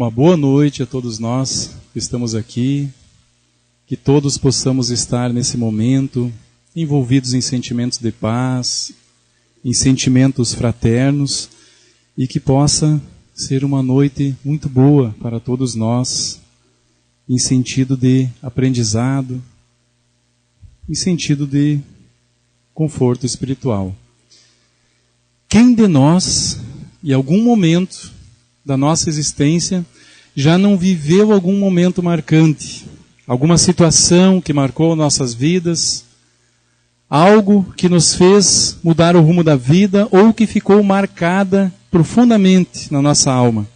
Uma boa noite a todos nós que estamos aqui, que todos possamos estar nesse momento envolvidos em sentimentos de paz, em sentimentos fraternos, e que possa ser uma noite muito boa para todos nós, em sentido de aprendizado, em sentido de conforto espiritual. Quem de nós, em algum momento da nossa existência, já não viveu algum momento marcante, alguma situação que marcou nossas vidas, algo que nos fez mudar o rumo da vida ou que ficou marcada profundamente na nossa alma,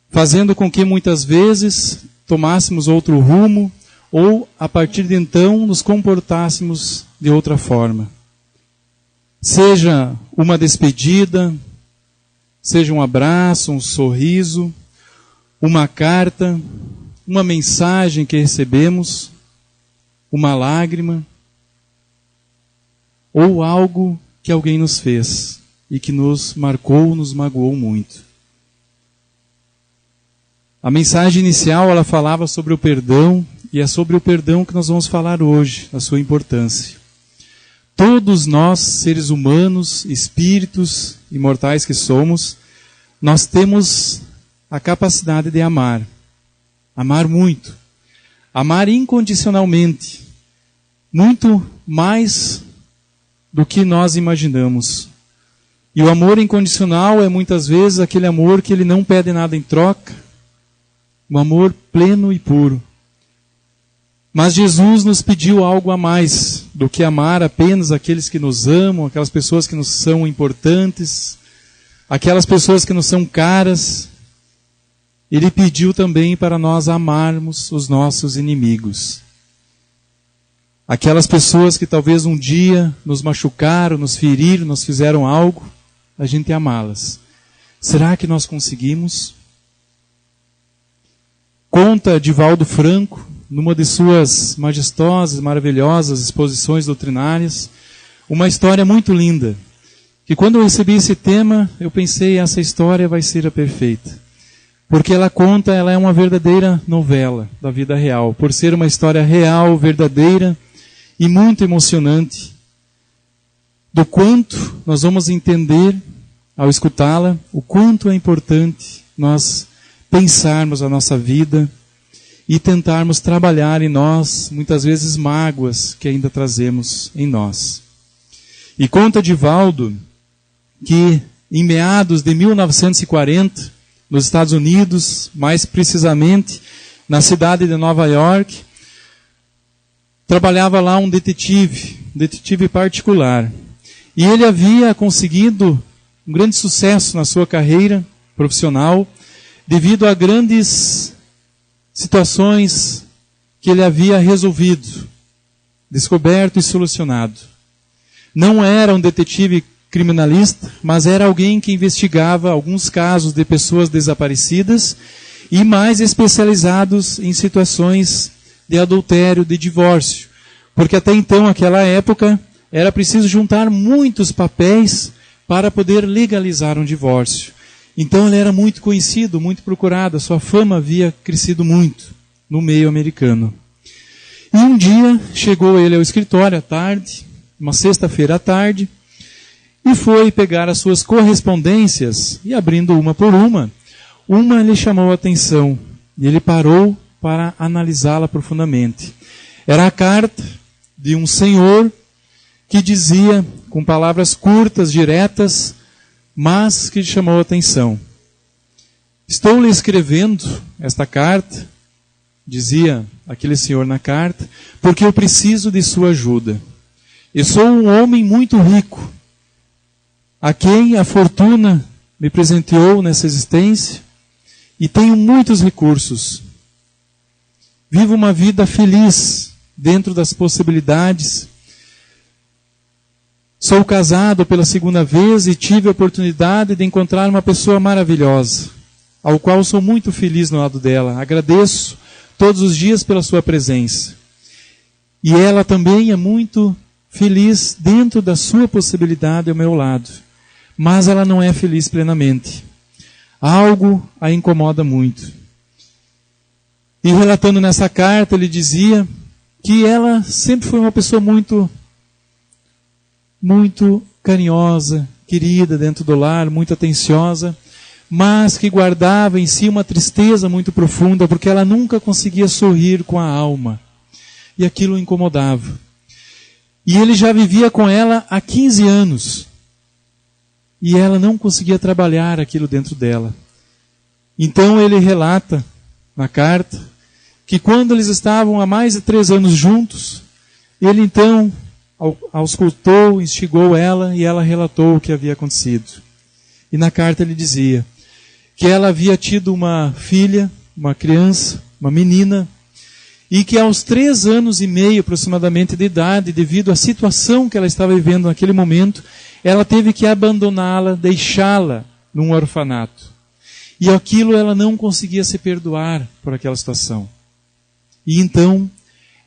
fazendo com que muitas vezes tomássemos outro rumo ou, a partir de então, nos comportássemos de outra forma. Seja uma despedida, seja um abraço, um sorriso, uma carta, uma mensagem que recebemos, uma lágrima, ou algo que alguém nos fez e que nos marcou, nos magoou muito. A mensagem inicial, ela falava sobre o perdão, e é sobre o perdão que nós vamos falar hoje, a sua importância. Todos nós, seres humanos, espíritos imortais que somos, nós temos a capacidade de amar. Amar muito. Amar incondicionalmente. Muito mais do que nós imaginamos. E o amor incondicional é muitas vezes aquele amor que ele não pede nada em troca. Um amor pleno e puro. Mas Jesus nos pediu algo a mais do que amar apenas aqueles que nos amam, aquelas pessoas que nos são importantes, aquelas pessoas que nos são caras. Ele pediu também para nós amarmos os nossos inimigos. Aquelas pessoas que talvez um dia nos machucaram, nos feriram, nos fizeram algo, a gente amá-las. Será que nós conseguimos? Conta Divaldo Franco, numa de suas majestosas, maravilhosas exposições doutrinárias, uma história muito linda, que quando eu recebi esse tema, eu pensei, essa história vai ser a perfeita. Porque ela é uma verdadeira novela da vida real, por ser uma história real, verdadeira e muito emocionante, do quanto nós vamos entender, ao escutá-la, o quanto é importante nós pensarmos a nossa vida e tentarmos trabalhar em nós, muitas vezes, mágoas que ainda trazemos em nós. E conta Divaldo que, em meados de 1940, nos Estados Unidos, mais precisamente na cidade de Nova York, trabalhava lá um detetive particular. E ele havia conseguido um grande sucesso na sua carreira profissional, devido a grandes situações que ele havia resolvido, descoberto e solucionado. Não era um detetive criminalista, mas era alguém que investigava alguns casos de pessoas desaparecidas e mais especializados em situações de adultério, de divórcio. Porque até então, naquela época, era preciso juntar muitos papéis para poder legalizar um divórcio. Então ele era muito conhecido, muito procurado, a sua fama havia crescido muito no meio americano. E um dia chegou ele ao escritório à tarde, uma sexta-feira à tarde, e foi pegar as suas correspondências, e abrindo uma por uma lhe chamou a atenção, e ele parou para analisá-la profundamente. Era a carta de um senhor que dizia, com palavras curtas, diretas, mas que lhe chamou a atenção. Estou lhe escrevendo esta carta, dizia aquele senhor na carta, porque eu preciso de sua ajuda. Eu sou um homem muito rico, a quem a fortuna me presenteou nessa existência, e tenho muitos recursos. Vivo uma vida feliz dentro das possibilidades. Sou casado pela segunda vez e tive a oportunidade de encontrar uma pessoa maravilhosa, ao qual sou muito feliz no lado dela. Agradeço todos os dias pela sua presença. E ela também é muito feliz dentro da sua possibilidade ao meu lado. Mas ela não é feliz plenamente. Algo a incomoda muito. E relatando nessa carta, ele dizia que ela sempre foi uma pessoa muito carinhosa, querida dentro do lar, muito atenciosa, mas que guardava em si uma tristeza muito profunda, porque ela nunca conseguia sorrir com a alma. E aquilo o incomodava. E ele já vivia com ela há 15 anos. E ela não conseguia trabalhar aquilo dentro dela. Então ele relata na carta que quando eles estavam há mais de 3 anos juntos, ele então auscultou, instigou ela e ela relatou o que havia acontecido. E na carta ele dizia que ela havia tido uma filha, uma criança, uma menina, e que aos 3 anos e meio aproximadamente de idade, devido à situação que ela estava vivendo naquele momento, ela teve que abandoná-la, deixá-la num orfanato. E aquilo ela não conseguia se perdoar por aquela situação. E então,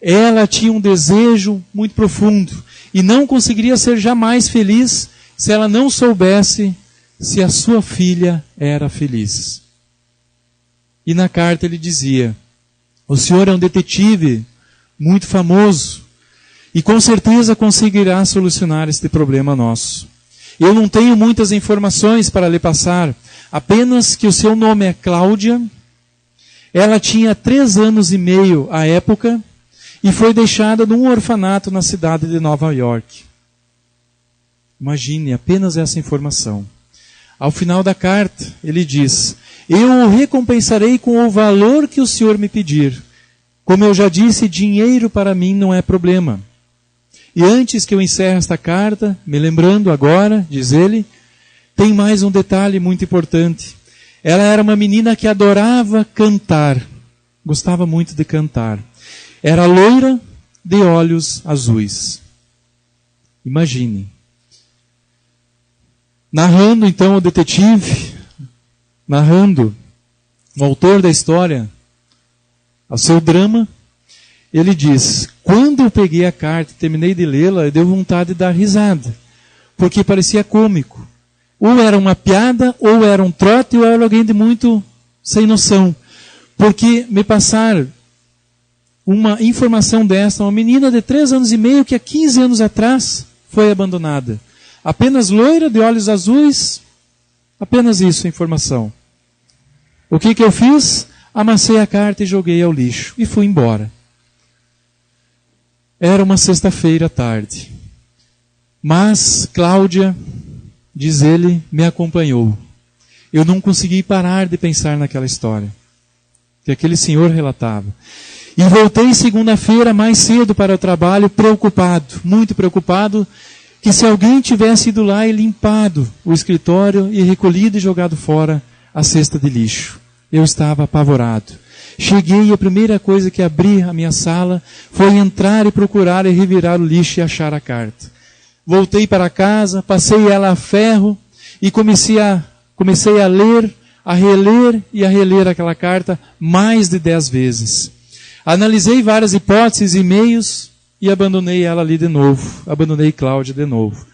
ela tinha um desejo muito profundo e não conseguiria ser jamais feliz se ela não soubesse se a sua filha era feliz. E na carta ele dizia: o senhor é um detetive muito famoso e com certeza conseguirá solucionar este problema nosso. Eu não tenho muitas informações para lhe passar, apenas que o seu nome é Cláudia, ela tinha 3 anos e meio à época e foi deixada num orfanato na cidade de Nova York. Imagine apenas essa informação. Ao final da carta, ele diz: eu o recompensarei com o valor que o senhor me pedir. Como eu já disse, dinheiro para mim não é problema. E antes que eu encerre esta carta, me lembrando agora, diz ele, tem mais um detalhe muito importante. Ela era uma menina que adorava cantar. Gostava muito de cantar. Era loira, de olhos azuis. Imagine. Narrando então o detetive, narrando o autor da história, o seu drama, ele diz: quando eu peguei a carta e terminei de lê-la, deu vontade de dar risada, porque parecia cômico. Ou era uma piada, ou era um trote, ou era alguém de muito sem noção. Porque me passaram uma informação dessa, uma menina de 3 anos e meio que há 15 anos atrás foi abandonada. Apenas loira, de olhos azuis, apenas isso a informação. O que eu fiz? Amassei a carta e joguei ao lixo e fui embora. Era uma sexta-feira à tarde. Mas Cláudia, diz ele, me acompanhou. Eu não consegui parar de pensar naquela história que aquele senhor relatava. E voltei segunda-feira mais cedo para o trabalho, preocupado, muito preocupado, que se alguém tivesse ido lá e limpado o escritório e recolhido e jogado fora a cesta de lixo. Eu estava apavorado. Cheguei e a primeira coisa que abri a minha sala foi entrar e procurar e revirar o lixo e achar a carta. Voltei para casa, passei ela a ferro e comecei a ler, a reler e a reler aquela carta mais de 10 vezes. Analisei várias hipóteses e meios e abandonei ela ali de novo. Abandonei Cláudia de novo.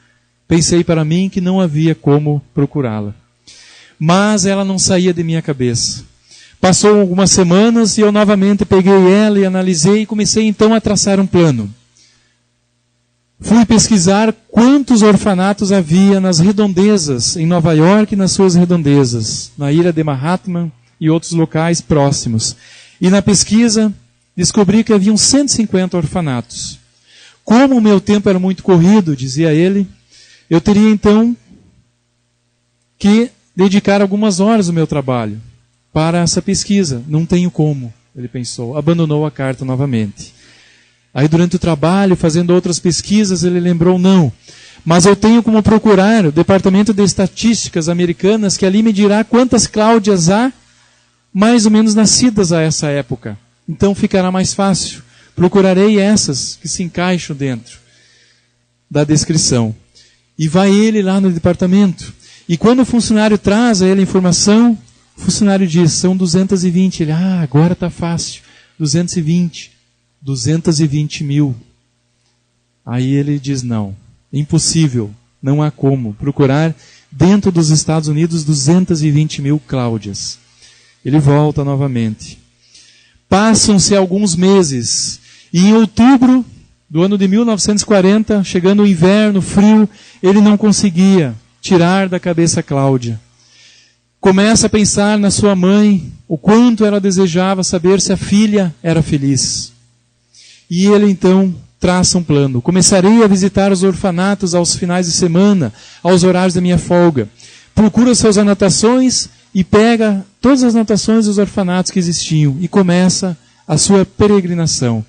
Pensei para mim que não havia como procurá-la. Mas ela não saía de minha cabeça. Passou algumas semanas e eu novamente peguei ela e analisei e comecei então a traçar um plano. Fui pesquisar quantos orfanatos havia nas redondezas, em Nova York e nas suas redondezas, na ilha de Manhattan e outros locais próximos. E na pesquisa, descobri que haviam 150 orfanatos. Como o meu tempo era muito corrido, dizia ele, eu teria então que dedicar algumas horas do meu trabalho para essa pesquisa. Não tenho como, ele pensou. Abandonou a carta novamente. Aí durante o trabalho, fazendo outras pesquisas, ele lembrou, não, mas eu tenho como procurar o Departamento de Estatísticas Americanas, que ali me dirá quantas Cláudias há, mais ou menos nascidas a essa época. Então ficará mais fácil. Procurarei essas que se encaixam dentro da descrição. E vai ele lá no departamento. E quando o funcionário traz a ele a informação, o funcionário diz, são 220. Ele, agora está fácil. 220 mil. Aí ele diz, não, impossível, não há como procurar dentro dos Estados Unidos, 220 mil Cláudias. Ele volta novamente. Passam-se alguns meses, e em outubro do ano de 1940, chegando o inverno, frio, ele não conseguia tirar da cabeça Cláudia. Começa a pensar na sua mãe, o quanto ela desejava saber se a filha era feliz. E ele então traça um plano. Começarei a visitar os orfanatos aos finais de semana, aos horários da minha folga. Procura suas anotações e pega todas as anotações dos orfanatos que existiam e começa a sua peregrinação.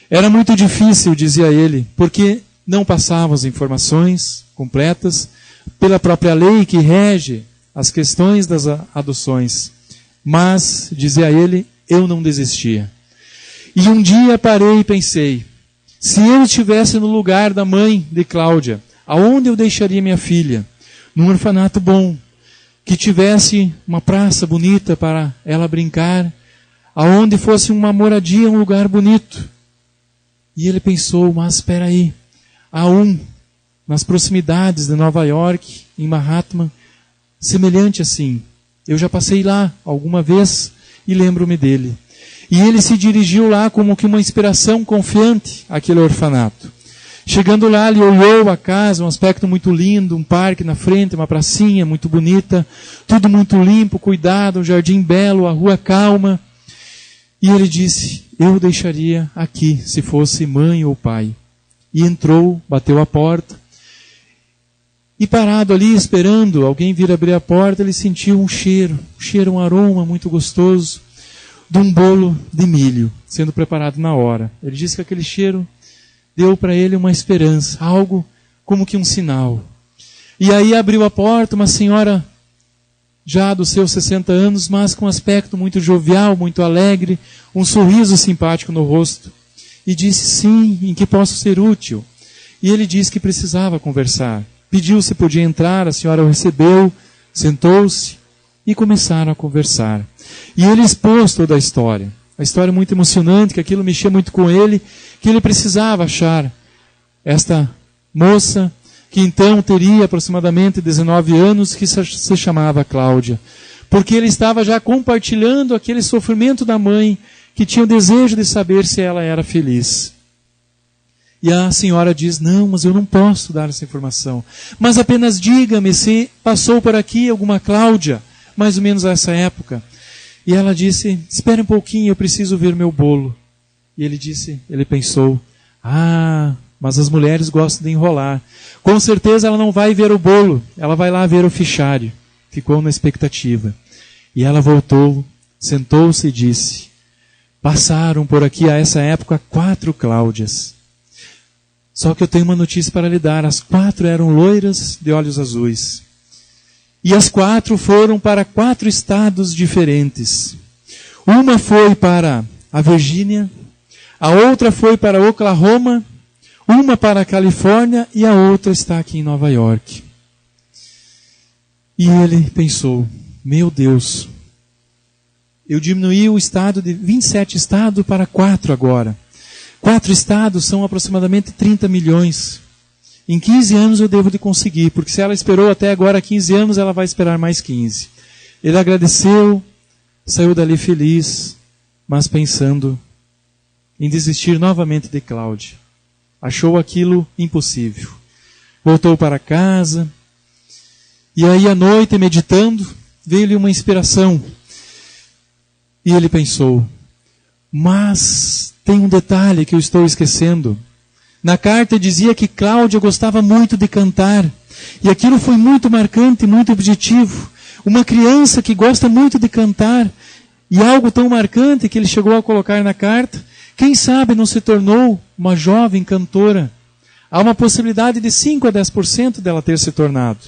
Era muito difícil, dizia ele, porque não passavam as informações completas pela própria lei que rege as questões das adoções. Mas, dizia ele, eu não desistia. E um dia parei e pensei, se eu estivesse no lugar da mãe de Cláudia, aonde eu deixaria minha filha? Num orfanato bom, que tivesse uma praça bonita para ela brincar, aonde fosse uma moradia, um lugar bonito. E ele pensou, mas espera aí, há nas proximidades de Nova York, em Manhattan, semelhante assim. Eu já passei lá alguma vez e lembro-me dele. E ele se dirigiu lá como que uma inspiração confiante àquele orfanato. Chegando lá, ele olhou a casa, um aspecto muito lindo, um parque na frente, uma pracinha muito bonita, tudo muito limpo, cuidado, um jardim belo, a rua calma. E ele disse, eu o deixaria aqui, se fosse mãe ou pai. E entrou, bateu a porta. E parado ali, esperando alguém vir abrir a porta, ele sentiu um cheiro, um aroma muito gostoso, de um bolo de milho, sendo preparado na hora. Ele disse que aquele cheiro deu para ele uma esperança, algo como que um sinal. E aí abriu a porta, uma senhora já dos seus 60 anos, mas com um aspecto muito jovial, muito alegre, um sorriso simpático no rosto. E disse, sim, em que posso ser útil? E ele disse que precisava conversar. Pediu se podia entrar, a senhora o recebeu, sentou-se e começaram a conversar. E ele expôs toda a história muito emocionante, que aquilo mexia muito com ele, que ele precisava achar esta moça, que então teria aproximadamente 19 anos, que se chamava Cláudia. Porque ele estava já compartilhando aquele sofrimento da mãe, que tinha o desejo de saber se ela era feliz. E a senhora diz, não, mas eu não posso dar essa informação. Mas apenas diga-me se passou por aqui alguma Cláudia, mais ou menos a essa época. E ela disse, espere um pouquinho, eu preciso ver meu bolo. E ele pensou, mas as mulheres gostam de enrolar. Com certeza ela não vai ver o bolo, ela vai lá ver o fichário. Ficou na expectativa. E ela voltou, sentou-se e disse, passaram por aqui a essa época 4 Cláudias. Só que eu tenho uma notícia para lhe dar, as 4 eram loiras de olhos azuis. E as 4 foram para 4 estados diferentes. Uma foi para a Virgínia, a outra foi para Oklahoma, uma para a Califórnia e a outra está aqui em Nova York. E ele pensou, meu Deus, eu diminuí o estado de 27 estados para 4 agora. 4 estados são aproximadamente 30 milhões. Em 15 anos eu devo de conseguir, porque se ela esperou até agora 15 anos, ela vai esperar mais 15. Ele agradeceu, saiu dali feliz, mas pensando em desistir novamente de Cláudia. Achou aquilo impossível. Voltou para casa, e aí à noite, meditando, veio-lhe uma inspiração. E ele pensou, mas tem um detalhe que eu estou esquecendo. Na carta dizia que Cláudia gostava muito de cantar. E aquilo foi muito marcante, muito objetivo. Uma criança que gosta muito de cantar. E algo tão marcante que ele chegou a colocar na carta. Quem sabe não se tornou uma jovem cantora. Há uma possibilidade de 5 a 10% dela ter se tornado.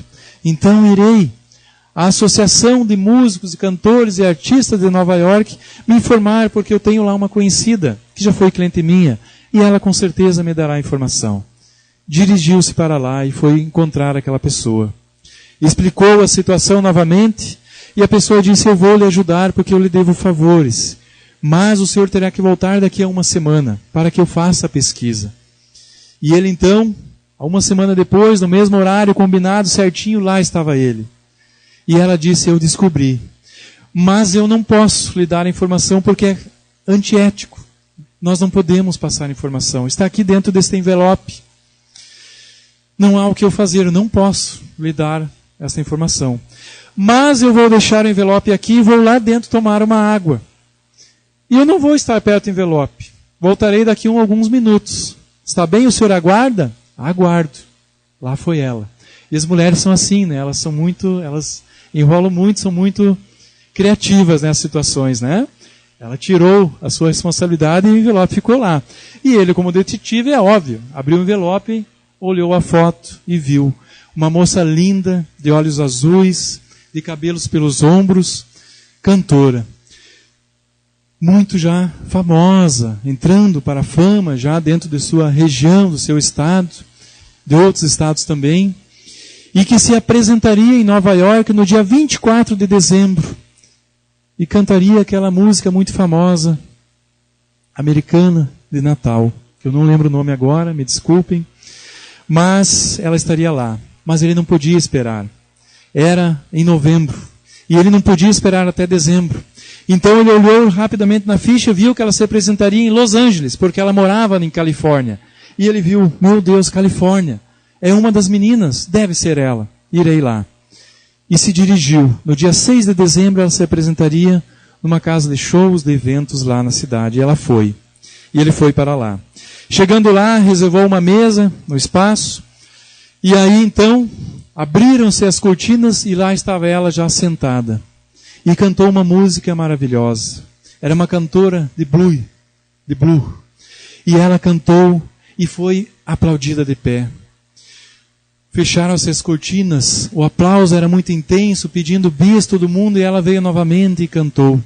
Então irei à Associação de Músicos, Cantores e Artistas de Nova York me informar, porque eu tenho lá uma conhecida, que já foi cliente minha, e ela com certeza me dará a informação. Dirigiu-se para lá e foi encontrar aquela pessoa. Explicou a situação novamente, e a pessoa disse, eu vou lhe ajudar porque eu lhe devo favores, mas o senhor terá que voltar daqui a uma semana, para que eu faça a pesquisa. E ele então, Uma semana depois, no mesmo horário combinado certinho, lá estava ele. E ela disse, eu descobri. Mas eu não posso lhe dar a informação porque é antiético. Nós não podemos passar informação. Está aqui dentro deste envelope. Não há o que eu fazer, eu não posso lhe dar essa informação. Mas eu vou deixar o envelope aqui e vou lá dentro tomar uma água. E eu não vou estar perto do envelope. Voltarei daqui a alguns minutos. Está bem? O senhor aguarda? Aguardo. Lá foi ela. E as mulheres são assim, né? Elas enrolam muito, são muito criativas nessas situações, né? Ela tirou a sua responsabilidade e o envelope ficou lá. E ele, como detetive, é óbvio, abriu o envelope, olhou a foto e viu uma moça linda, de olhos azuis, de cabelos pelos ombros, cantora. Muito já famosa, entrando para a fama já dentro de sua região, do seu estado, de outros estados também, e que se apresentaria em Nova York no dia 24 de dezembro e cantaria aquela música muito famosa, americana, de Natal, que eu não lembro o nome agora, me desculpem, mas ela estaria lá. Mas ele não podia esperar. Era em novembro. E ele não podia esperar até dezembro. Então ele olhou rapidamente na ficha e viu que ela se apresentaria em Los Angeles, porque ela morava em Califórnia. E ele viu, meu Deus, Califórnia. É uma das meninas, deve ser ela. Irei lá. E se dirigiu. No dia 6 de dezembro ela se apresentaria numa casa de shows, de eventos lá na cidade. E ela foi. E ele foi para lá. Chegando lá, reservou uma mesa no espaço. E aí então, abriram-se as cortinas e lá estava ela já sentada. E cantou uma música maravilhosa. Era uma cantora de blue. E ela cantou e foi aplaudida de pé. Fecharam-se as cortinas, o aplauso era muito intenso, pedindo bis todo mundo, e ela veio novamente e cantou.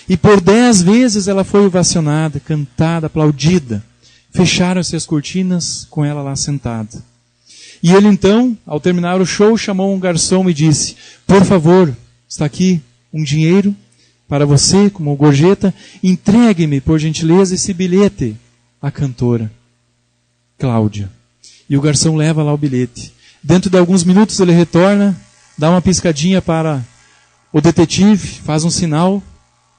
E por 10 vezes ela foi ovacionada, cantada, aplaudida. Fecharam-se as cortinas com ela lá sentada. E ele então, ao terminar o show, chamou um garçom e disse, por favor, está aqui um dinheiro para você, como gorjeta, entregue-me, por gentileza, esse bilhete à cantora Cláudia. E o garçom leva lá o bilhete. Dentro de alguns minutos ele retorna, dá uma piscadinha para o detetive, faz um sinal,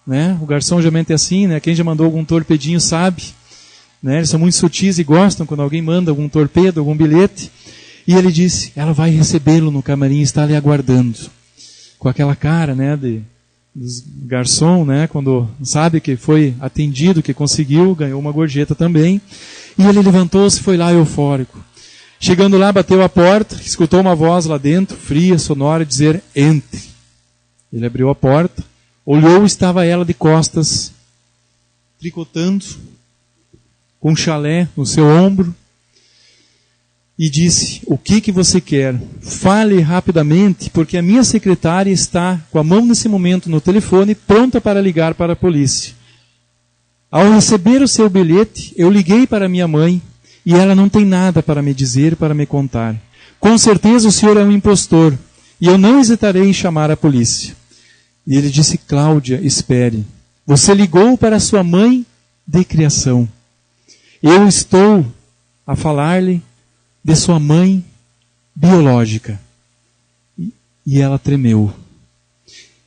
né? O garçom geralmente é assim, né? Quem já mandou algum torpedinho sabe, né? Eles são muito sutis e gostam quando alguém manda algum torpedo, algum bilhete. E ele disse, ela vai recebê-lo no camarim, está ali aguardando. Com aquela cara, né, de garçom, né, quando sabe que foi atendido, que conseguiu, ganhou uma gorjeta também. E ele levantou-se e foi lá eufórico. Chegando lá, bateu a porta, escutou uma voz lá dentro, fria, sonora, dizer, entre. Ele abriu a porta, olhou e estava ela de costas, tricotando, com um chalé no seu ombro, e disse, o que você quer? Fale rapidamente, porque a minha secretária está com a mão nesse momento no telefone, pronta para ligar para a polícia. Ao receber o seu bilhete, eu liguei para minha mãe, e ela não tem nada para me dizer, para me contar. Com certeza o senhor é um impostor, e eu não hesitarei em chamar a polícia. E ele disse, Cláudia, espere. Você ligou para sua mãe de criação. Eu estou a falar-lhe de sua mãe biológica. E ela tremeu.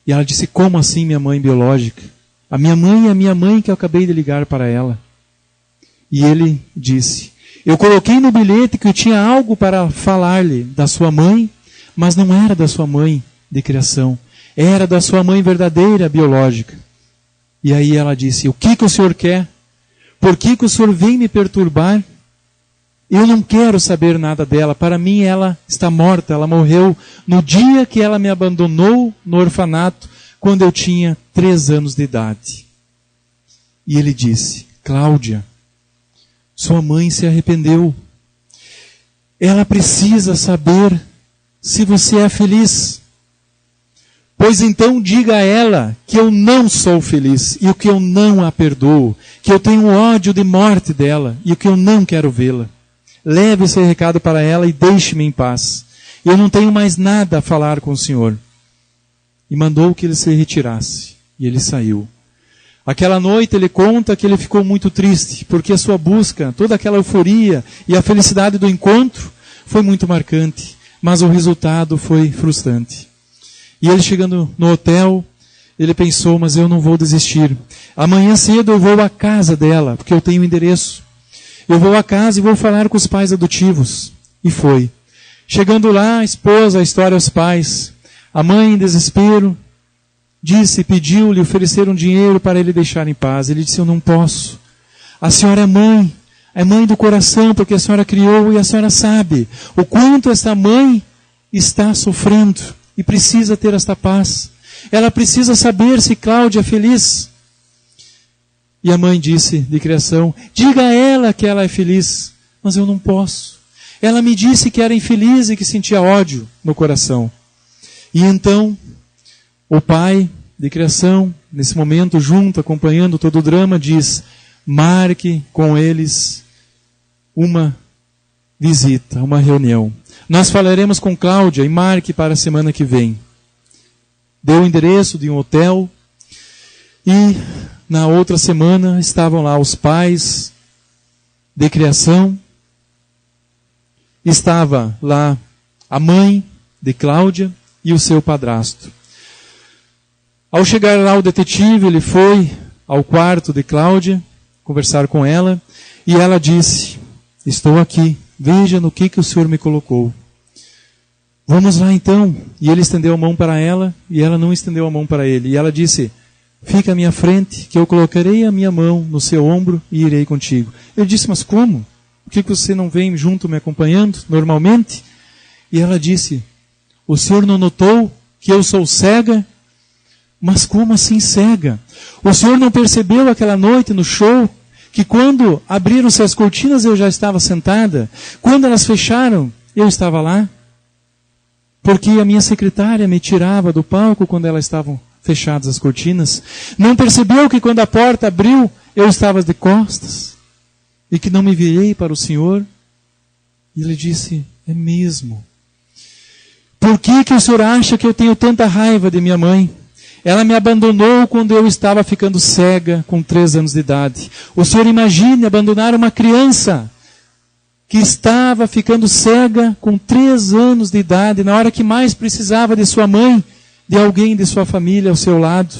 E ela disse, como assim minha mãe biológica? A minha mãe é a minha mãe que eu acabei de ligar para ela. E ele disse, eu coloquei no bilhete que eu tinha algo para falar-lhe da sua mãe, mas não era da sua mãe de criação. Era da sua mãe verdadeira, biológica. E aí ela disse, o que o senhor quer? Por que o senhor vem me perturbar? Eu não quero saber nada dela. Para mim ela está morta. Ela morreu no dia que ela me abandonou no orfanato, quando eu tinha 3 anos de idade. E ele disse, Cláudia, sua mãe se arrependeu. Ela precisa saber se você é feliz. Pois então diga a ela que eu não sou feliz e o que eu não a perdoo, que eu tenho ódio de morte dela e o que eu não quero vê-la. Leve esse recado para ela e deixe-me em paz. Eu não tenho mais nada a falar com o senhor. E mandou que ele se retirasse. E ele saiu. Aquela noite ele conta que ele ficou muito triste, porque a sua busca, toda aquela euforia e a felicidade do encontro, foi muito marcante, mas o resultado foi frustrante. E ele chegando no hotel, ele pensou, mas eu não vou desistir. Amanhã cedo eu vou à casa dela, porque eu tenho o endereço. Eu vou à casa e vou falar com os pais adotivos. E foi. Chegando lá, expôs a história aos pais. A mãe, em desespero, pediu-lhe, ofereceram dinheiro para ele deixar em paz. Ele disse, eu não posso. A senhora é mãe do coração, porque a senhora criou e a senhora sabe o quanto essa mãe está sofrendo e precisa ter esta paz. Ela precisa saber se Cláudia é feliz. E a mãe disse, de criação, diga a ela que ela é feliz, mas eu não posso. Ela me disse que era infeliz e que sentia ódio no coração. E então, o pai de criação, nesse momento, junto, acompanhando todo o drama, diz, marque com eles uma visita, uma reunião. Nós falaremos com Cláudia e marque para a semana que vem. Deu o endereço de um hotel e na outra semana estavam lá os pais de criação, estava lá a mãe de Cláudia e o seu padrasto. Ao chegar lá o detetive, ele foi ao quarto de Cláudia conversar com ela e ela disse, estou aqui, veja no que o senhor me colocou. Vamos lá então. E ele estendeu a mão para ela e ela não estendeu a mão para ele. E ela disse, fica à minha frente, que eu colocarei a minha mão no seu ombro e irei contigo. Ele disse, mas como? Por que você não vem junto me acompanhando normalmente? E ela disse, o senhor não notou que eu sou cega? Mas como assim cega? O senhor não percebeu aquela noite no show que quando abriram-se as cortinas eu já estava sentada? Quando elas fecharam, eu estava lá? Porque a minha secretária me tirava do palco quando elas estavam fechadas as cortinas. Não percebeu que quando a porta abriu, eu estava de costas? E que não me virei para o Senhor? E ele disse, é mesmo. Por que o senhor acha que eu tenho tanta raiva de minha mãe? Ela me abandonou quando eu estava ficando cega, com 3 anos de idade. O senhor imagine abandonar uma criança que estava ficando cega com 3 anos de idade, na hora que mais precisava de sua mãe, de alguém de sua família ao seu lado,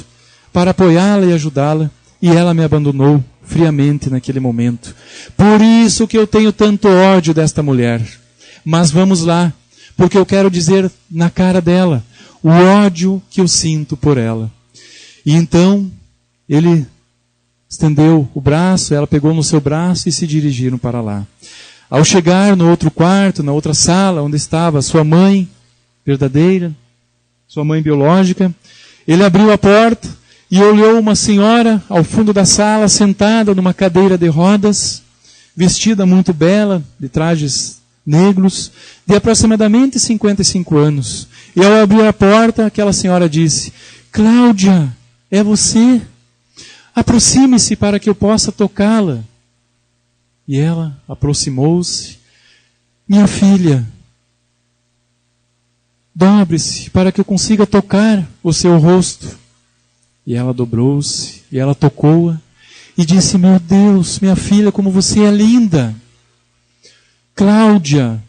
para apoiá-la e ajudá-la, e ela me abandonou friamente naquele momento. Por isso que eu tenho tanto ódio desta mulher. Mas vamos lá, porque eu quero dizer na cara dela o ódio que eu sinto por ela. E então, ele estendeu o braço, ela pegou no seu braço e se dirigiram para lá. Ao chegar no outro quarto, na outra sala, onde estava sua mãe verdadeira, sua mãe biológica, ele abriu a porta e olhou uma senhora ao fundo da sala, sentada numa cadeira de rodas, vestida muito bela, de trajes negros, de aproximadamente 55 anos. E ao abrir a porta, aquela senhora disse, Cláudia, é você? Aproxime-se para que eu possa tocá-la. E ela aproximou-se. Minha filha, dobre-se para que eu consiga tocar o seu rosto. E ela dobrou-se, e ela tocou-a, e disse, meu Deus, minha filha, como você é linda. Cláudia,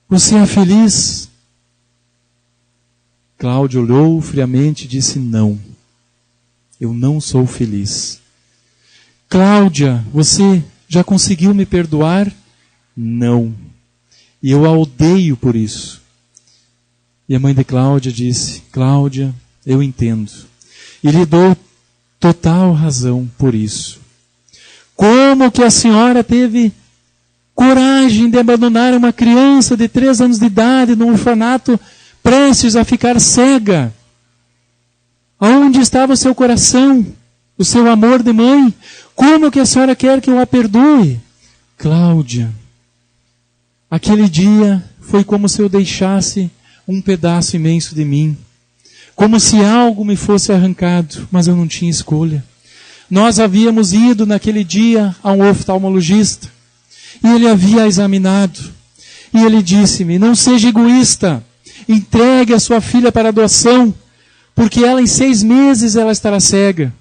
você é feliz? Cláudia olhou friamente e disse, não, eu não sou feliz. Cláudia, você já conseguiu me perdoar? Não. E eu a odeio por isso. E a mãe de Cláudia disse, Cláudia, eu entendo. E lhe dou total razão por isso. Como que a senhora teve coragem de abandonar uma criança de 3 anos de idade num orfanato prestes a ficar cega? Onde estava o seu coração? O seu amor de mãe? Como que a senhora quer que eu a perdoe? Cláudia, aquele dia foi como se eu deixasse um pedaço imenso de mim. Como se algo me fosse arrancado, mas eu não tinha escolha. Nós havíamos ido naquele dia a um oftalmologista, e ele havia examinado, e ele disse-me, não seja egoísta, entregue a sua filha para adoção, porque ela em 6 meses ela estará cega.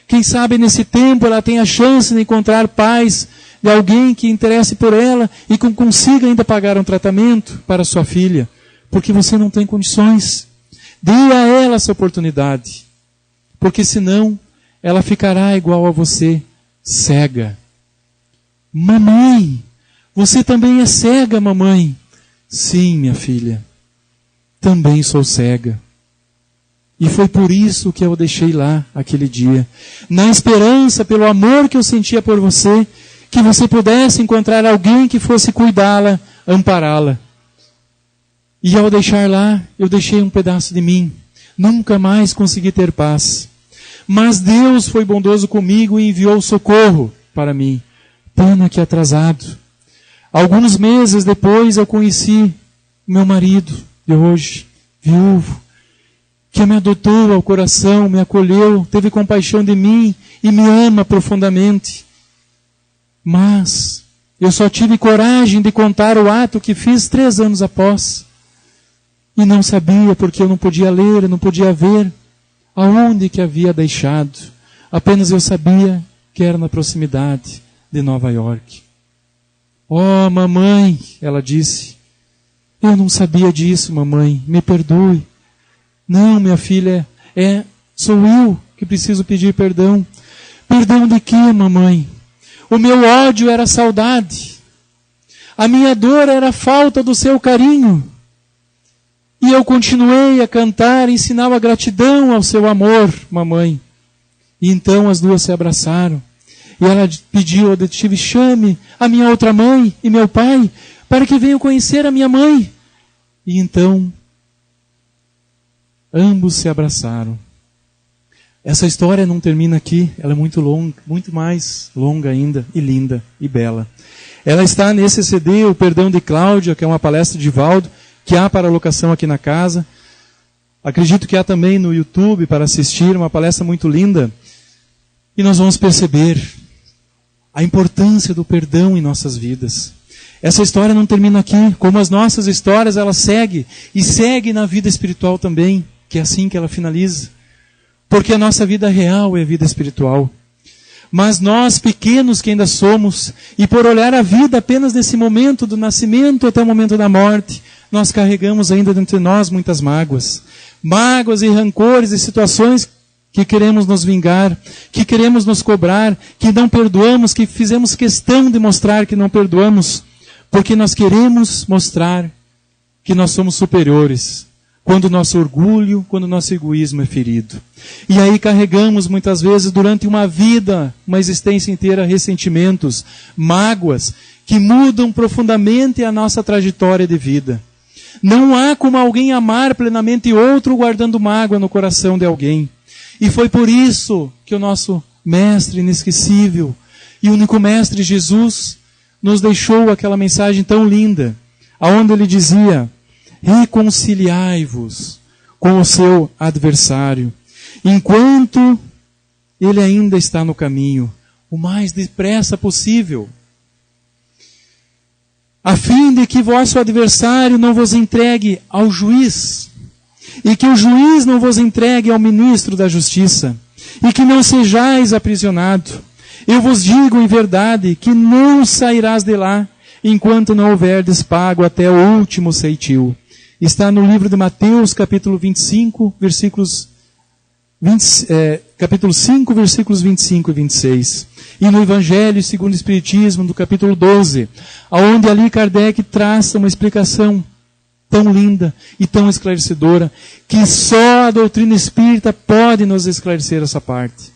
Quem sabe nesse tempo ela tem a chance de encontrar pais de alguém que interesse por ela e que consiga ainda pagar um tratamento para sua filha, porque você não tem condições. Dê a ela essa oportunidade, porque senão ela ficará igual a você, cega. Mamãe, você também é cega, mamãe. Sim, minha filha, também sou cega. E foi por isso que eu o deixei lá aquele dia, na esperança, pelo amor que eu sentia por você, que você pudesse encontrar alguém que fosse cuidá-la, ampará-la. E ao deixar lá, eu deixei um pedaço de mim. Nunca mais consegui ter paz. Mas Deus foi bondoso comigo e enviou socorro para mim. Pena que atrasado. Alguns meses depois eu conheci meu marido de hoje, viúvo, que me adotou ao coração, me acolheu, teve compaixão de mim e me ama profundamente. Mas eu só tive coragem de contar o ato que fiz 3 anos após. E não sabia porque eu não podia ler, eu não podia ver aonde que havia deixado. Apenas eu sabia que era na proximidade de Nova York. Oh, mamãe, ela disse, eu não sabia disso, mamãe, me perdoe. Não, minha filha, sou eu que preciso pedir perdão. Perdão de quê, mamãe? O meu ódio era saudade. A minha dor era a falta do seu carinho. E eu continuei a cantar, ensinar a gratidão ao seu amor, mamãe. E então as duas se abraçaram. E ela pediu ao detetive, chame a minha outra mãe e meu pai, para que venham conhecer a minha mãe. E então, ambos se abraçaram. Essa história não termina aqui, ela é muito longa, muito mais longa ainda, e linda, e bela. Ela está nesse CD, O Perdão de Cláudia, que é uma palestra de Valdo, que há para locação aqui na casa. Acredito que há também no YouTube para assistir, uma palestra muito linda. E nós vamos perceber a importância do perdão em nossas vidas. Essa história não termina aqui, como as nossas histórias, ela segue, e segue na vida espiritual também, que é assim que ela finaliza. Porque a nossa vida real é a vida espiritual. Mas nós, pequenos que ainda somos, e por olhar a vida apenas nesse momento do nascimento até o momento da morte, nós carregamos ainda dentro de nós muitas mágoas. Mágoas e rancores e situações que queremos nos vingar, que queremos nos cobrar, que não perdoamos, que fizemos questão de mostrar que não perdoamos, porque nós queremos mostrar que nós somos superiores, quando o nosso orgulho, quando o nosso egoísmo é ferido. E aí carregamos muitas vezes durante uma vida, uma existência inteira, ressentimentos, mágoas, que mudam profundamente a nossa trajetória de vida. Não há como alguém amar plenamente outro guardando mágoa no coração de alguém. E foi por isso que o nosso mestre inesquecível e único mestre Jesus nos deixou aquela mensagem tão linda, aonde ele dizia, reconciliai-vos com o seu adversário, enquanto ele ainda está no caminho, o mais depressa possível, a fim de que vosso adversário não vos entregue ao juiz, e que o juiz não vos entregue ao ministro da justiça, e que não sejais aprisionado. Eu vos digo em verdade que não sairás de lá, enquanto não houverdes pago até o último ceitil. Está no livro de Mateus, capítulo 25, capítulo 5, versículos 25 e 26. E no Evangelho segundo o Espiritismo, do capítulo 12, onde ali Kardec traça uma explicação tão linda e tão esclarecedora, que só a doutrina espírita pode nos esclarecer essa parte.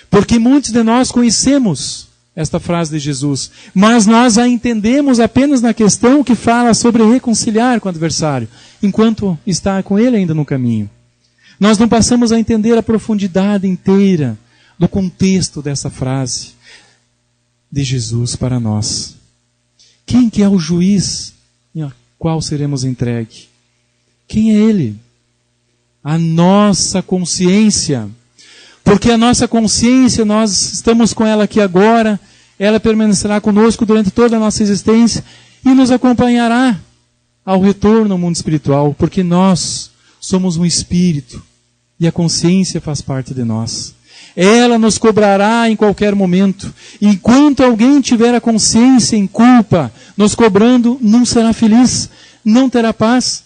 Porque muitos de nós conhecemos esta frase de Jesus, mas nós a entendemos apenas na questão que fala sobre reconciliar com o adversário, enquanto está com ele ainda no caminho. Nós não passamos a entender a profundidade inteira do contexto dessa frase de Jesus para nós. Quem que é o juiz ao qual seremos entregues? Quem é ele? A nossa consciência. Porque a nossa consciência, nós estamos com ela aqui agora, ela permanecerá conosco durante toda a nossa existência e nos acompanhará ao retorno ao mundo espiritual, porque nós somos um espírito e a consciência faz parte de nós. Ela nos cobrará em qualquer momento. Enquanto alguém tiver a consciência em culpa, nos cobrando, não será feliz, não terá paz.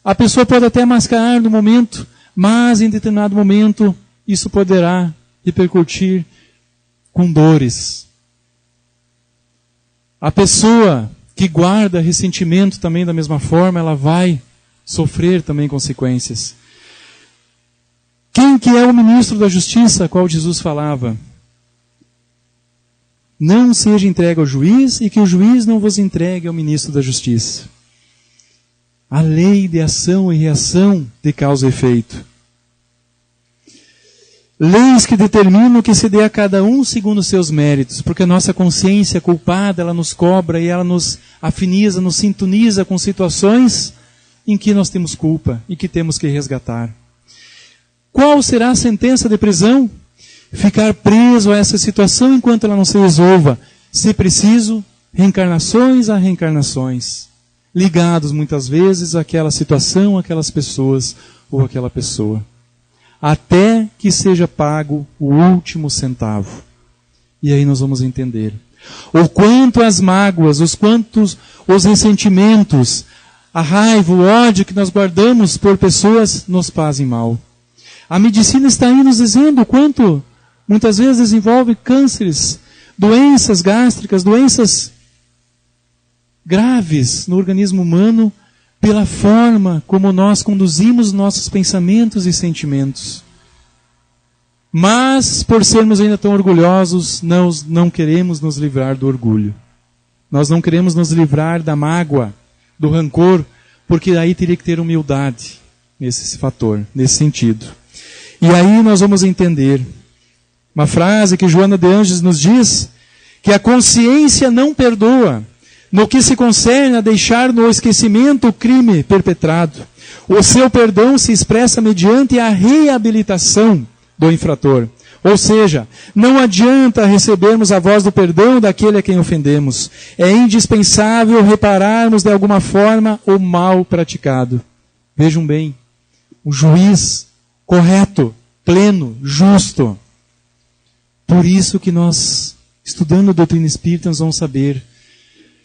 A pessoa pode até mascarar no momento, mas em determinado momento isso poderá repercutir com dores. A pessoa que guarda ressentimento também da mesma forma, ela vai sofrer também consequências. Quem que é o ministro da justiça, a qual Jesus falava? Não seja entregue ao juiz e que o juiz não vos entregue ao ministro da justiça. A lei de ação e reação de causa e efeito. Leis que determinam que se dê a cada um segundo os seus méritos, porque a nossa consciência culpada, ela nos cobra e ela nos afiniza, nos sintoniza com situações em que nós temos culpa e que temos que resgatar. Qual será a sentença de prisão? Ficar preso a essa situação enquanto ela não se resolva. Se preciso, reencarnações a reencarnações, ligados muitas vezes àquela situação, àquelas pessoas ou àquela pessoa. Até que seja pago o último centavo. E aí nós vamos entender o quanto as mágoas, os ressentimentos, a raiva, o ódio que nós guardamos por pessoas nos fazem mal. A medicina está aí nos dizendo o quanto muitas vezes desenvolve cânceres, doenças gástricas, doenças graves no organismo humano, pela forma como nós conduzimos nossos pensamentos e sentimentos. Mas, por sermos ainda tão orgulhosos, nós não queremos nos livrar do orgulho. Nós não queremos nos livrar da mágoa, do rancor, porque aí teria que ter humildade nesse fator, nesse sentido. E aí nós vamos entender uma frase que Joana de Ângeles nos diz, que a consciência não perdoa, no que se concerne a deixar no esquecimento o crime perpetrado. O seu perdão se expressa mediante a reabilitação do infrator. Ou seja, não adianta recebermos a voz do perdão daquele a quem ofendemos. É indispensável repararmos de alguma forma o mal praticado. Vejam bem, o juiz correto, pleno, justo. Por isso que nós, estudando a doutrina espírita, nós vamos saber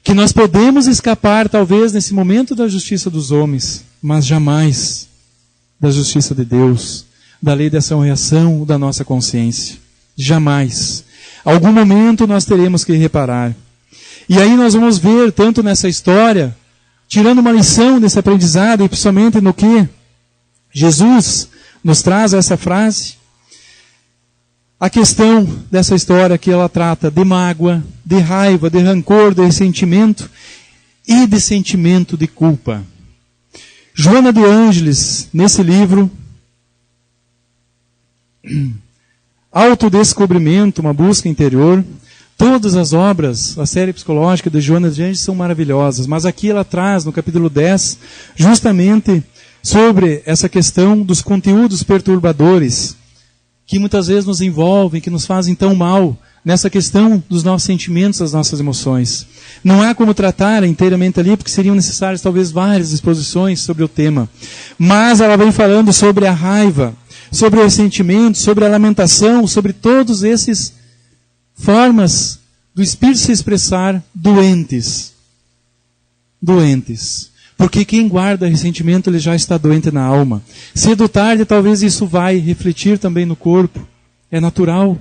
que nós podemos escapar, talvez, nesse momento da justiça dos homens, mas jamais da justiça de Deus, da lei de ação e reação da nossa consciência. Jamais. Algum momento nós teremos que reparar. E aí nós vamos ver, tanto nessa história, tirando uma lição desse aprendizado, e principalmente no que Jesus nos traz essa frase, a questão dessa história que ela trata de mágoa, de raiva, de rancor, de ressentimento e de sentimento de culpa. Joana de Ângeles, nesse livro, Autodescobrimento, uma busca interior, todas as obras, a série psicológica de Joana de Ângeles são maravilhosas, mas aqui ela traz, no capítulo 10, justamente sobre essa questão dos conteúdos perturbadores, que muitas vezes nos envolvem, que nos fazem tão mal, nessa questão dos nossos sentimentos, das nossas emoções. Não há como tratar inteiramente ali, porque seriam necessárias talvez várias exposições sobre o tema. Mas ela vem falando sobre a raiva, sobre o ressentimento, sobre a lamentação, sobre todos esses formas do espírito se expressar doentes. Doentes. Porque quem guarda ressentimento, ele já está doente na alma. Cedo ou tarde, talvez isso vai refletir também no corpo. É natural.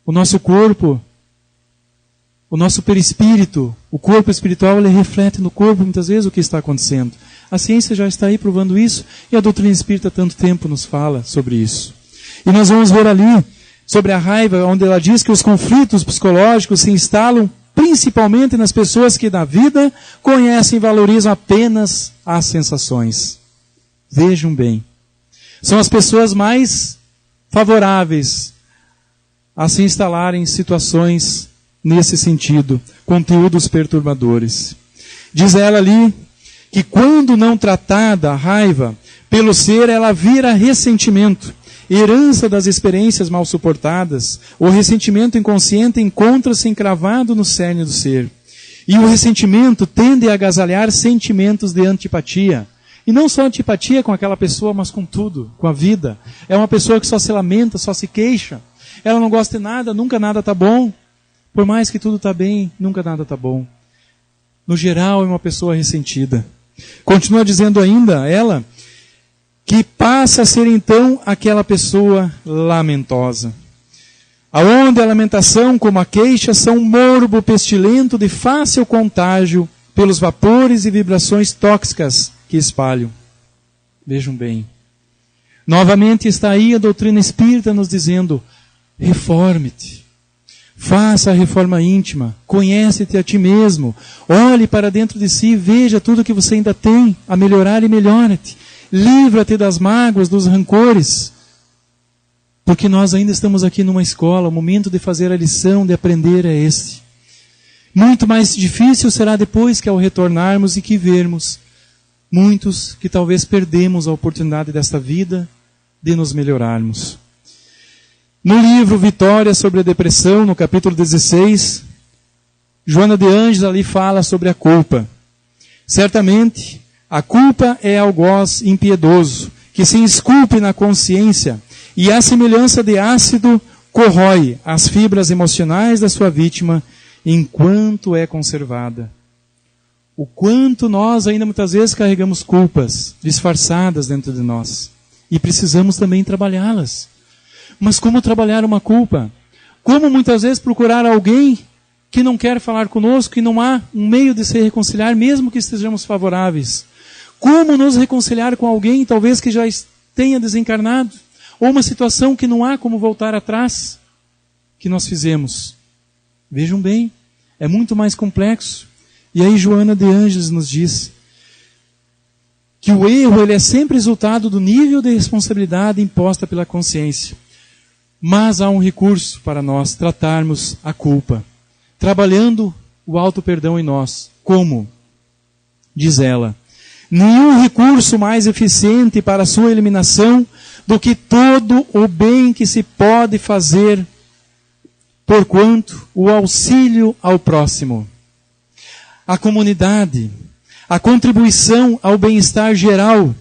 O nosso corpo, o nosso perispírito, o corpo espiritual, ele reflete no corpo muitas vezes o que está acontecendo. A ciência já está aí provando isso, e a doutrina espírita há tanto tempo nos fala sobre isso. E nós vamos ver ali, sobre a raiva, onde ela diz que os conflitos psicológicos se instalam principalmente nas pessoas que na vida conhecem e valorizam apenas as sensações. Vejam bem. São as pessoas mais favoráveis a se instalarem em situações nesse sentido, conteúdos perturbadores. Diz ela ali que quando não tratada a raiva pelo ser, ela vira ressentimento, herança das experiências mal suportadas. O ressentimento inconsciente encontra-se encravado no cerne do ser. E o ressentimento tende a agasalhar sentimentos de antipatia, E não só antipatia com aquela pessoa, mas com tudo, com a vida. É uma pessoa que só se lamenta, só se queixa. Ela não gosta de nada, nunca nada está bom. Por mais que tudo está bem, nunca nada está bom. No geral, é uma pessoa ressentida. Continua dizendo ainda, ela, que passa a ser então aquela pessoa lamentosa. Aonde a lamentação como a queixa são um morbo pestilento de fácil contágio pelos vapores e vibrações tóxicas que espalham. Vejam bem. Novamente está aí a doutrina espírita nos dizendo, reforme-te. Faça a reforma íntima, conhece-te a ti mesmo, olhe para dentro de si, veja tudo que você ainda tem a melhorar e melhora-te. Livra-te das mágoas, dos rancores, porque nós ainda estamos aqui numa escola, o momento de fazer a lição, de aprender é este. Muito mais difícil será depois que ao retornarmos e que vermos muitos que talvez perdemos a oportunidade desta vida de nos melhorarmos. No livro Vitória sobre a Depressão, no capítulo 16, Joana de Ângeles ali fala sobre a culpa. Certamente, a culpa é algoz impiedoso, que se esculpe na consciência e, à semelhança de ácido, corrói as fibras emocionais da sua vítima enquanto é conservada. O quanto nós ainda muitas vezes carregamos culpas disfarçadas dentro de nós e precisamos também trabalhá-las. Mas como trabalhar uma culpa? Como muitas vezes procurar alguém que não quer falar conosco e não há um meio de se reconciliar, mesmo que estejamos favoráveis? Como nos reconciliar com alguém, talvez que já tenha desencarnado? Ou uma situação que não há como voltar atrás, que nós fizemos? Vejam bem, é muito mais complexo. E aí Joana de Ângeles nos diz que o erro ele é sempre resultado do nível de responsabilidade imposta pela consciência. Mas há um recurso para nós tratarmos a culpa, trabalhando o auto-perdão em nós. Como? Diz ela, nenhum recurso mais eficiente para a sua eliminação do que todo o bem que se pode fazer, porquanto o auxílio ao próximo, a comunidade, a contribuição ao bem-estar geral,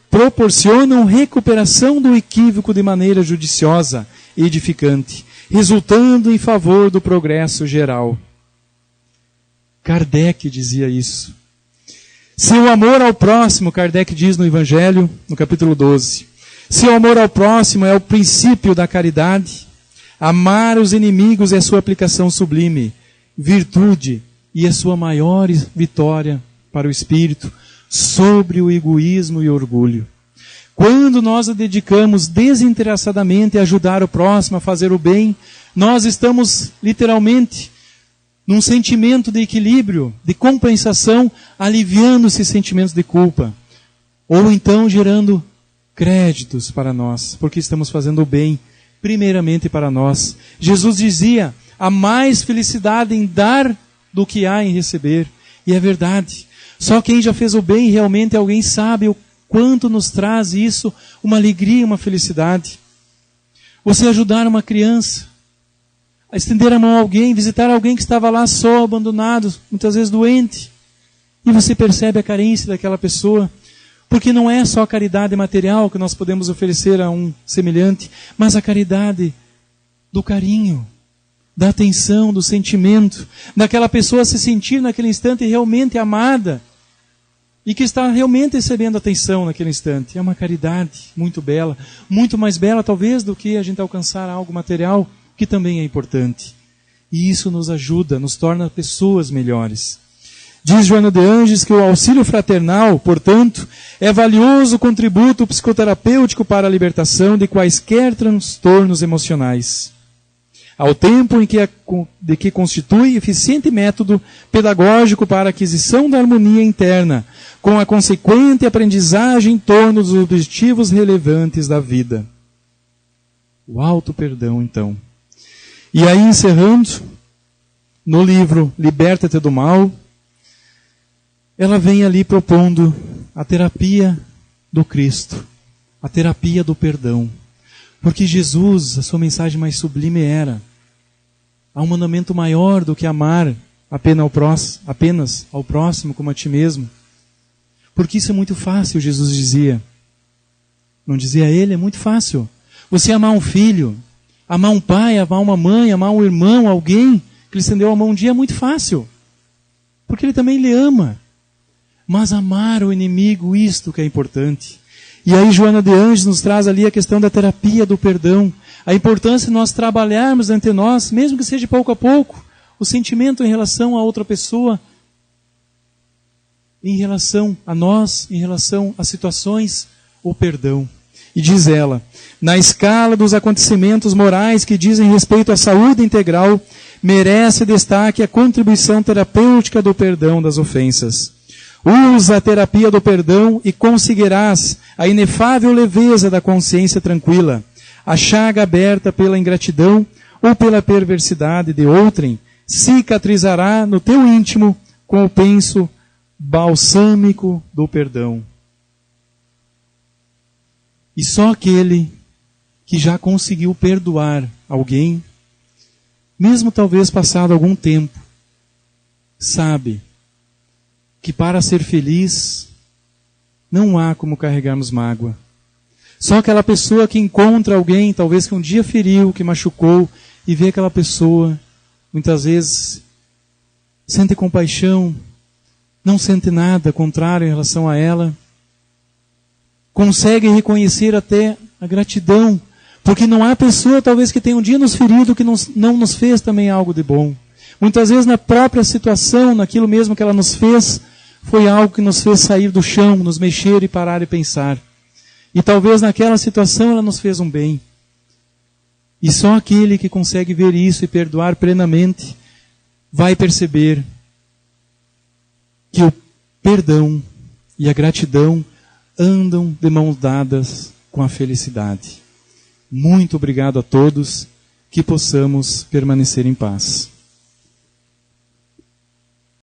proporcionam recuperação do equívoco de maneira judiciosa e edificante, resultando em favor do progresso geral. Kardec dizia isso. Seu amor ao próximo, Kardec diz no Evangelho, no capítulo 12, seu amor ao próximo é o princípio da caridade, amar os inimigos é sua aplicação sublime, virtude e a sua maior vitória para o espírito, sobre o egoísmo e orgulho. Quando nós a dedicamos desinteressadamente a ajudar o próximo a fazer o bem, nós estamos literalmente num sentimento de equilíbrio, de compensação, aliviando esses sentimentos de culpa. Ou então gerando créditos para nós, porque estamos fazendo o bem, primeiramente para nós. Jesus dizia, há mais felicidade em dar do que há em receber. E é verdade. Só quem já fez o bem, realmente alguém sabe o quanto nos traz isso, uma alegria, uma felicidade. Você ajudar uma criança, a estender a mão a alguém, visitar alguém que estava lá só, abandonado, muitas vezes doente, e você percebe a carência daquela pessoa, porque não é só a caridade material que nós podemos oferecer a um semelhante, mas a caridade do carinho, da atenção, do sentimento, daquela pessoa se sentir naquele instante realmente amada e que está realmente recebendo atenção naquele instante. É uma caridade muito bela, muito mais bela talvez do que a gente alcançar algo material, que também é importante. E isso nos ajuda, nos torna pessoas melhores. Diz Joana de Ângeles que o auxílio fraternal, portanto, é valioso contributo psicoterapêutico para a libertação de quaisquer transtornos emocionais, ao tempo em que constitui eficiente método pedagógico para a aquisição da harmonia interna, com a consequente aprendizagem em torno dos objetivos relevantes da vida. O auto-perdão, então. E aí, encerrando, no livro Liberta-te do Mal, ela vem ali propondo a terapia do Cristo, a terapia do perdão. Porque Jesus, a sua mensagem mais sublime era: há um mandamento maior do que amar apenas ao próximo como a ti mesmo. Porque isso é muito fácil, Jesus dizia. Não dizia ele? É muito fácil. Você amar um filho, amar um pai, amar uma mãe, amar um irmão, alguém que lhe estendeu a mão um dia é muito fácil. Porque ele também lhe ama. Mas amar o inimigo, isto que é importante. E aí Joana de Ângeles nos traz ali a questão da terapia do perdão. A importância de nós trabalharmos entre nós, mesmo que seja pouco a pouco, o sentimento em relação a outra pessoa, em relação a nós, em relação a situações, o perdão. E diz ela, na escala dos acontecimentos morais que dizem respeito à saúde integral, merece destaque a contribuição terapêutica do perdão das ofensas. Usa a terapia do perdão e conseguirás a inefável leveza da consciência tranquila, a chaga aberta pela ingratidão ou pela perversidade de outrem, cicatrizará no teu íntimo com o penso balsâmico do perdão. E só aquele que já conseguiu perdoar alguém, mesmo talvez passado algum tempo, sabe que para ser feliz não há como carregarmos mágoa. Só aquela pessoa que encontra alguém, talvez que um dia feriu, que machucou, e vê aquela pessoa, muitas vezes sente compaixão, não sente nada contrário em relação a ela, consegue reconhecer até a gratidão, porque não há pessoa talvez que tenha um dia nos ferido que não nos fez também algo de bom. Muitas vezes na própria situação, naquilo mesmo que ela nos fez, foi algo que nos fez sair do chão, nos mexer e parar e pensar. E talvez naquela situação ela nos fez um bem. E só aquele que consegue ver isso e perdoar plenamente vai perceber que o perdão e a gratidão andam de mãos dadas com a felicidade. Muito obrigado a todos, que possamos permanecer em paz.